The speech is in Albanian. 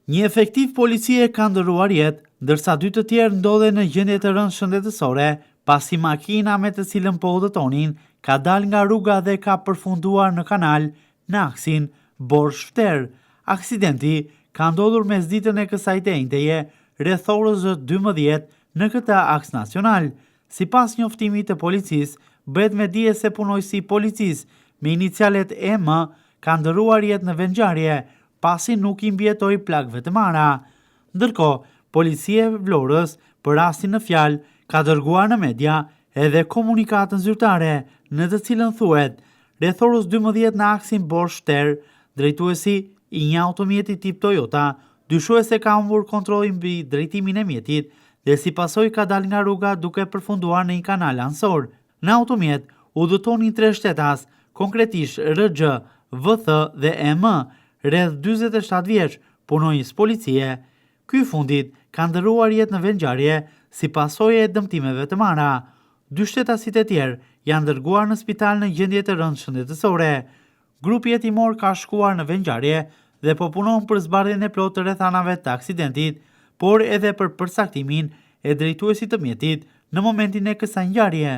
Një efektiv policie ka ndëruar jetë, ndërsa 2 të tjerë ndodhen në gjendje të rëndë shëndetësore, pasi makina me të cilën po udhëtonin ka dal nga rruga dhe ka përfunduar në kanal në aksin Borë-Shter. Aksidenti ka ndodhur mesditën e kësaj denteje, rreth orës 12 në këtë aks nacional. Sipas njoftimit të policisë, bëhet me dije se punojësi policisë me inicialet EM ka ndëruar jetë në vendngjarje, pasi nuk i mbjetoi plagëve të marra. Ndërkohë, policia e Vlorës, për rastin në fjalë, ka dërguar në media edhe komunikatën zyrtare, në të cilën thuhet, rreth orës 12 në aksin Borë-Shter, drejtuesi i një automjeti tip Toyota dyshues se ka humbur kontrollin mbi drejtimin e mjetit dhe si pasojë ka dalë nga rruga duke përfunduar në një kanal ansor. Në automjet udhëtonin 3 shtetas, konkretisht RG, VT dhe EM, rreth 47 vjeç, punonjës policie. Ky fundit ka ndëruar jetë në vendngjarje si pasojë e dëmtimeve të marra. 2 shtetasit e tjerë janë dërguar në spital në gjendje të rëndë shëndetësore. Grupi hetimor ka shkuar në vendngjarje dhe po punon për zbardhjen e plotë të rrethanave të aksidentit, por edhe për përcaktimin e drejtuesit të mjetit në momentin e kësaj ngjarje.